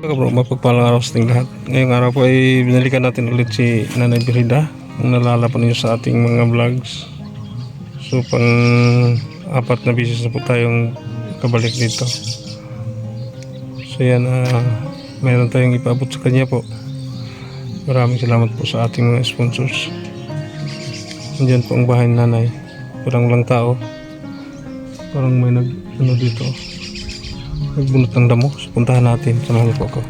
Bro, mapagpalang araw sa ating lahat. Ngayong araw po ay binalikan natin ulit si Nanay Birhida. Ang nalalapan niyo sa ating mga vlogs. So pang apat na beses na po tayong kabalik dito. So yan, mayroon tayong ipaabot sa kanya po. Maraming salamat po sa ating mga sponsors. Nandiyan po ang bahay ni Nanay. Walang tao. Parang may dito. Nagbunot ng damo. So, puntahan natin. Samahan niyo po ako.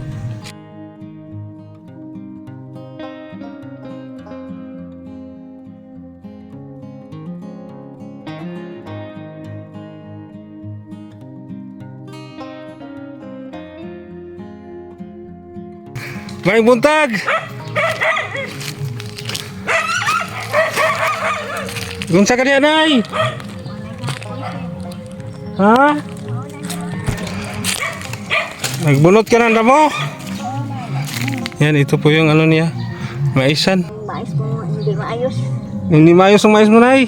May buntag! Gunsa ka diyan ay? Ha? Nagbunot ka ng damo? Yan, ito po yung ano niya. Maisan. Mais mo hindi maayos. Hindi maayos ang mais mo, Nay.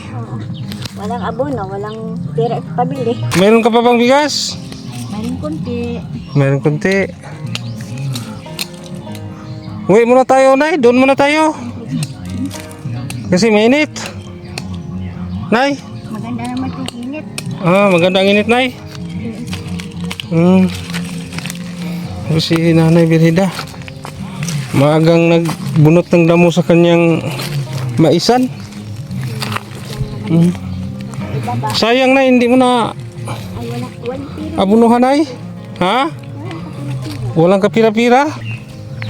Walang abono, walang pera at pabili. Meron ka pa bang bigas? Mayroon konti. Meron kunti. Uwi muna tayo, Nay. Doon muna tayo. Kasi mainit. Nay. Maganda naman itong init. Maganda ang init, Nay. Si Nanay Birhida maagang nagbunot ng damo sa kanyang maisan. Sayang na hindi mo na Ay, walang pira. abunuhan ay. Ha? Walang kapira-pira?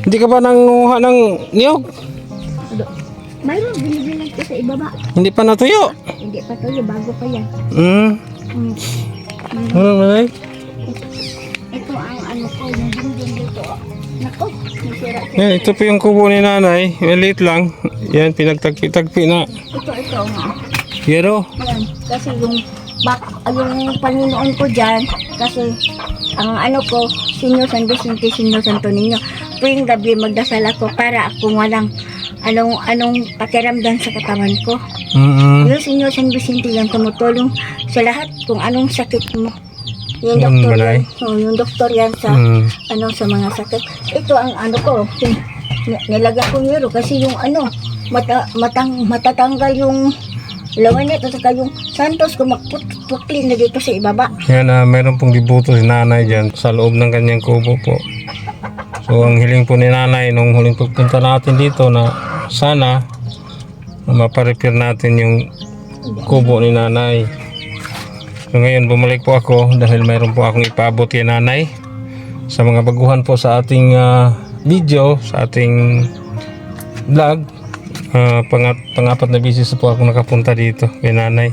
Hindi ka ba nanguha ng niyog? Mayroon, binibilang ko sa ibaba. Hindi pa natuyo? Hindi pa tuloy, bago pa yan. Ano Nanay? Ito ang ano ko, yung dingding dito. Nako, nasira ko. Yan, ito po yung kubo ni Nanay. Maliit lang. Yan, pinagtagpi-tagpi na. Ito nga. Pero, Yan, kasi yung yung Panginoon ko dyan, kasi ang ano ko, Senyor San Vicente, Senyor Santo Niño, tuwing gabi magdasal ako para kung walang anong pakiramdam sa katawan ko. Yung Senyor San Vicente yung tumutulong sa lahat kung anong sakit mo. Yung Yan, doktor balay. yan, yung doktor yan sa sa mga sakit. Ito ang ano ko, nilagay ko yun kasi yung matatanggal yung lawanit at saka yung santos ko magputli na dito sa ibaba. yan, mayroon pong dibuto si Nanay dyan sa loob ng kanyang kubo po. So ang hiling po ni Nanay nung huling pagpunta natin dito na sana maparepair natin yung kubo ni Nanay. So ngayon bumalik po ako dahil mayroon po akong ipaabot kay Nanay sa mga baguhan po sa ating video, sa ating vlog. Pang-apat na beses po ako nakapunta dito kay Nanay.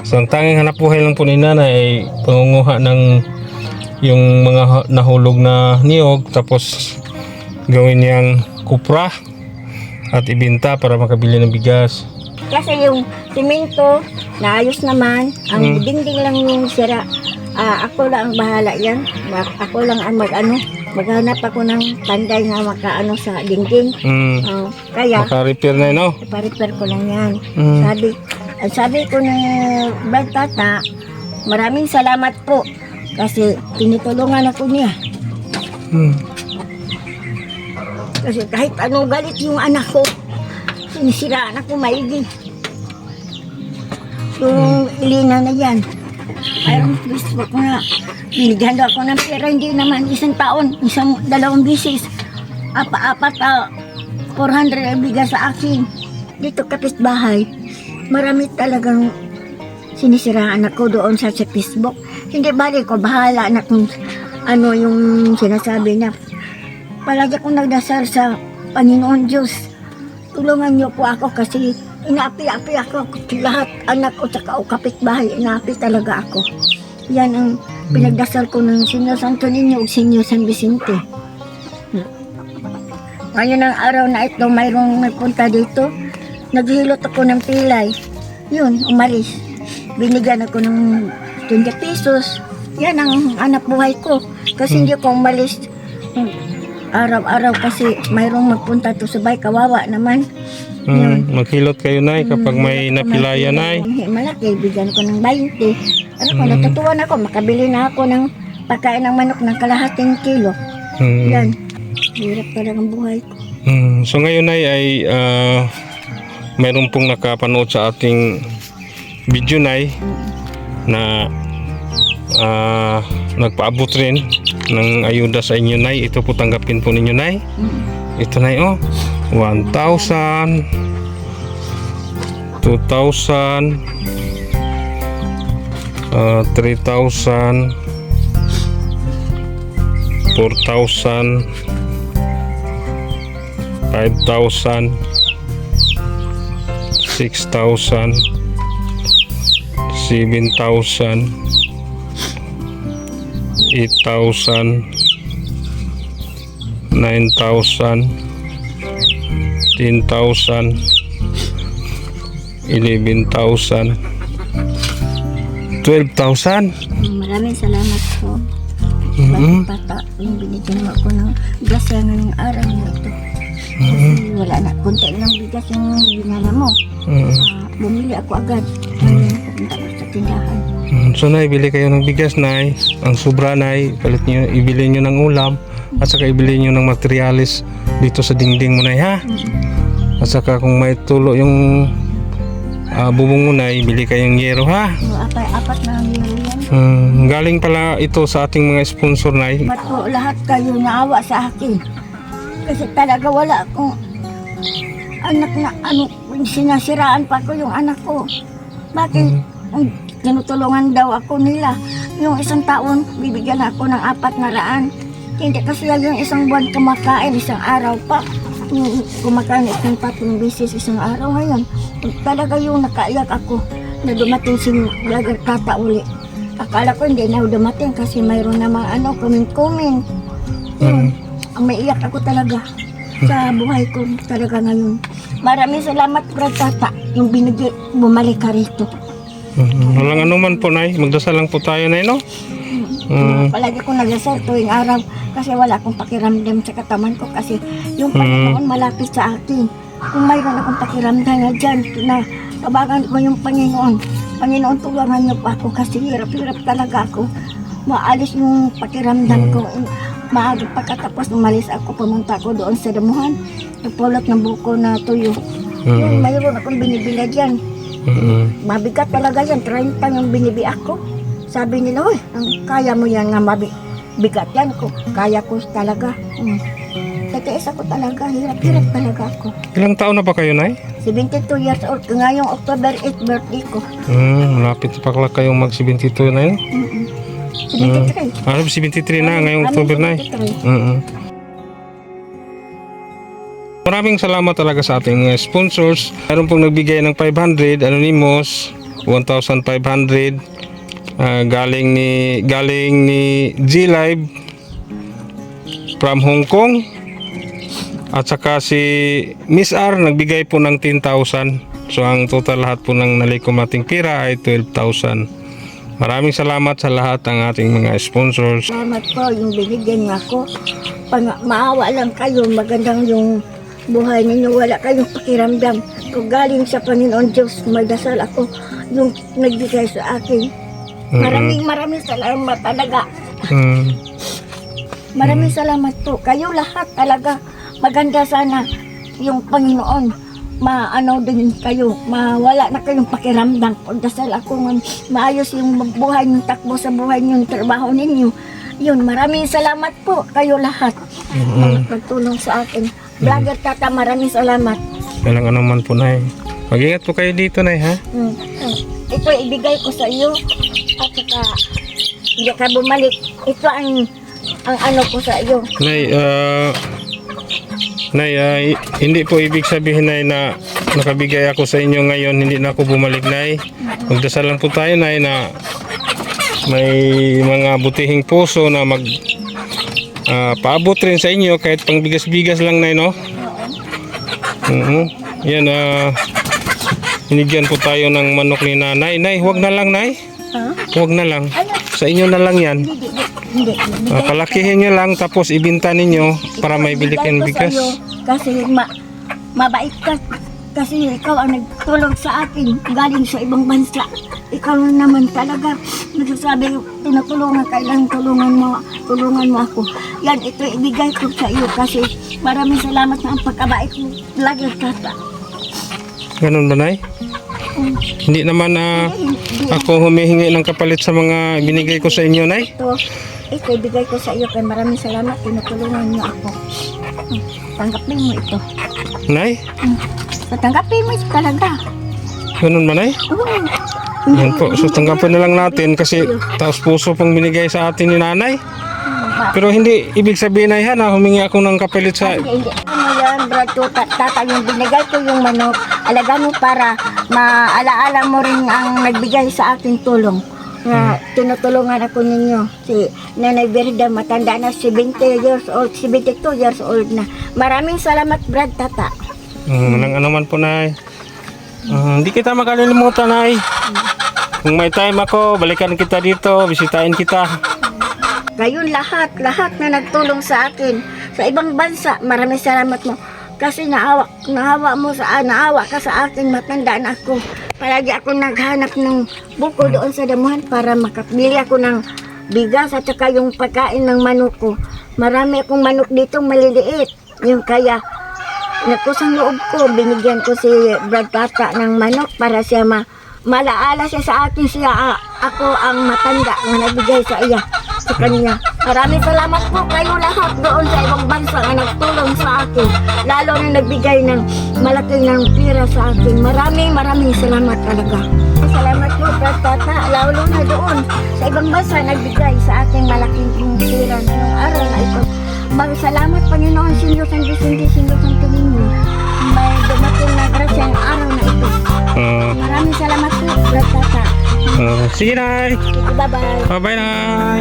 So ang tanging hanap buhay lang po ni Nanay ay pangunguha ng yung mga nahulog na niyog, tapos gawin niyang kupra at ibenta para makabili ng bigas. Kasi yung simento, naayos naman. Ang dingding lang yung sira. Ako lang ang bahala yan. Ako lang ang maghanap ako ng panday na makaano sa dingding. Kaya, Maka-repair na no? ipa-repair ko lang yan. Sabi ko na Brad Tata, maraming salamat po. Kasi tinutulungan ako niya. Kasi kahit ano galit yung anak ko, sinisiraan ako maigi. Yung Elena na yan. Ayun, gusto ko na. Binigyan daw ako ng pera, hindi naman isang taon, dalawang bisis. Apat 400 ang bigay sa akin. Dito kapitbahay, marami talagang sinisiraan ako doon sa Facebook. Hindi bali ko, bahala na kung ano yung sinasabi niya. Palagi akong nagdasal sa Panginoon Diyos. Tulungan niyo po ako kasi inaapi-api ako. Lahat anak ko tsaka kapitbahay, inaapi talaga ako. Yan ang pinagdasal ko ng Senyor Santo Niño o Senyor San Vicente. Ngayon ang araw na ito, mayroong nagpunta dito. Naghilot ako ng pilay. Yun, umalis. Binigyan ako ng 20 pesos. Yan ang anak buhay ko. Kasi hindi ko umalis araw-araw kasi mayroong magpunta to sabay, kawawa naman. Maghilot kayo, Nay, kapag may napilaya, Nay. Malaki, bigyan ko ng 20. Ano ko, natutuwa na ako, makabili na ako ng pagkain ng manok ng kalahating kilo. Yan. Hirap talagang buhay ko. So ngayon ay mayroon pong nakapanood sa ating video na nagpaabot rin ng ayuda sa inyo Nay. Ito po tanggapin po ninyo Nay. Ito Nay 1,000, 2,000, 3,000, 4,000, 5,000, 6,000, 7,000, 8,000, 9,000, 10,000, 11,000, 12,000. Maraming salamat po. Bata, yung binigyan mo ako ng grasya ngayong araw na ito. Kasi wala na, konti lang bigas yung binala mo. Bumili ako agad. Ngayon, pupunta ko sa tindahan. So Nay, bili kayo ng bigas Nay. Ang sobra Nay, palit nyo, ibili nyo ng ulam. At saka ibili nyo ng materialis dito sa dingding mo Nay ha. At saka kung may tulo yung bubong mo Nay, bili kayong yero ha. Apat na nilo yan. Galing pala ito sa ating mga sponsor Nay. Ba't po lahat kayo naawa sa akin? Kasi talaga wala akong anak na sinasiraan pa ko yung anak ko. Bakit? Tinutulungan daw ako nila. Yung isang taon, bibigyan ako ng 400. Hindi kasi yung isang buwan kumakain, isang araw pa. Kumakain itong 3 beses isang araw ngayon. Talaga yung nakaiyak ako na dumating si vlogger Tata uli. Akala ko hindi na dumating kasi mayroon namang comment. Yun. Ang maiyak ako talaga sa buhay ko talaga ngayon. Maraming salamat Brad Tata yung binigay, bumalik ka rito. Walang anuman po Nay, magdasal lang po tayo Nay no? Palagi ko nagdasal tuwing araw kasi wala akong pakiramdam sa katawan ko kasi yung Panginoon malapit sa akin. Kung mayroon akong pakiramdam na dyan na tabagan ko yung Panginoon, tulungan niyo pa ako kasi hirap-hirap talaga ako. Maalis yung pakiramdam ko. Maaga pagkatapos umalis ako, pumunta ako doon sa damuhan. Nagpulot ng buko na tuyo. Yun, mayroon akong binibila dyan. Mabigat talaga yan, 30 yung binibi ako. Sabi nila, "Hoy, kaya mo yan nga mabigat yan ko." Kaya ko talaga. Nagtiis ako talaga, hirap-hirap talaga ako. Ilang taon na ba kayo Nay? 72 years old, ngayong October 8 birthday ko. Malapit pa pala kayong mag 72 na yun. 73. 73 na ngayong October na. 73. Maraming salamat talaga sa ating sponsors. Meron pong nagbigay ng 500, Anonymous, 1,500. Galing ni G-Live from Hong Kong. At saka si Miss R nagbigay po ng 10,000. So ang total lahat po ng nalikom nating pira ay 12,000. Maraming salamat sa lahat ng ating mga sponsors. Salamat po yung binigyan niyo ako. Maawa lang kayo, magandang yung buhay ninyo, wala kayong pakiramdam. Kung galing sa Panginoon Diyos, magdasal ako yung nagbigay sa akin. Maraming salamat talaga. Maraming salamat po. Kayo lahat talaga. Maganda sana yung Panginoon. Maano din kayo. Mawala na kayong pakiramdam. Pagdasal ako ng maayos yung buhay ng takbo sa buhay yung trabaho ninyo. Yun, maraming salamat po kayo lahat. Magtulong sa akin. Vlogger Tata, maraming salamat. Walang anuman po Nay. Mag-ingat po kayo dito Nay ha. Ito ibigay ko sa iyo. At saka hindi ka bumalik. Ito ang ano ko sa iyo. Nay, hindi po ibig sabihin Nay na nakabigay ako sa inyo ngayon, hindi na ako bumalik Nay. Magdasal lang po tayo Nay na may mga butihing puso na paabot rin sa inyo kahit pang bigas-bigas lang Nay no? Yan, hinigyan po tayo ng manok ni Nanay. Nay, huwag na lang Nay. Huwag na lang. Sa inyo na lang yan. Hindi. Palakihin nyo lang tapos ibinta ninyo para may bili kayong bigas. Kasi mabait ka. Kasi ikaw ang nagtulong sa akin galing sa ibang bansa. Ikaw na naman talaga nagsasabi, tinutulungan, kailangan tulungan mo ako. Yan, ito ibigay ko sa iyo kasi maraming salamat na ang pagkabait mo. Lagi tata. Ganun ba, Nay? Hindi naman ako humihingi ng kapalit sa mga binigay ko sa inyo, Nay. Ito ibigay ko sa iyo kaya maraming salamat. Tinutulungan niyo ako. Tanggapin mo ito. Nay? Tanggapin mo ito talaga. Ganun ba, Nay? Oo. Yan po. So, tanggapin na lang natin kasi taos puso pong binigay sa atin ni Nanay. Pero hindi ibig sabihin, Nay, na humingi ako ng kapalit sa... Hindi. Ano yan, Brad, tata, yung binigay ko yung manok, alaga mo para maalaala mo rin ang nagbigay sa aking tulong. Na tinutulungan ako ninyo. Si Nanay Verda, matanda na, 70 years old, 72 years old na. Maraming salamat, Brad, tata. Nang ano man po, Nay. Hindi kita makalimutan, Nay. Kung may time ako, balikan kita dito, bisitahin kita. Ngayon lahat na nagtulong sa akin sa ibang bansa, maraming salamat mo. Kasi naawa ka sa akin, matanda na ako. Palagi ako naghanap ng buko doon sa damuhan para makabili ako ng bigas at saka yung pagkain ng manok ko. Marami akong manok dito maliliit. Yung kaya nakusang loob ko, binigyan ko si Brad Tata ng manok para siya malaala siya sa akin, ako ang matanda na nagbigay sa kanya. Maraming salamat po kayo lahat doon sa ibang bansa na nagtulong sa akin, lalo na nagbigay ng malaking ng pira sa akin. Maraming salamat talaga. Salamat po, Brad Tata, lalo na doon sa ibang bansa nagbigay sa akin malaking pira ngayong araw na ito. Salamat, Panginoon, Sindos ang Tumingin. May dumating na grasya ang araw na ito. Maraming salamat po, Brad Tata. Sige, Nay. Bye-bye. Bye-bye, Nay.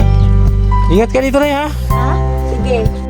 Ingat ka dito, Nay, ha? Ha? Sige.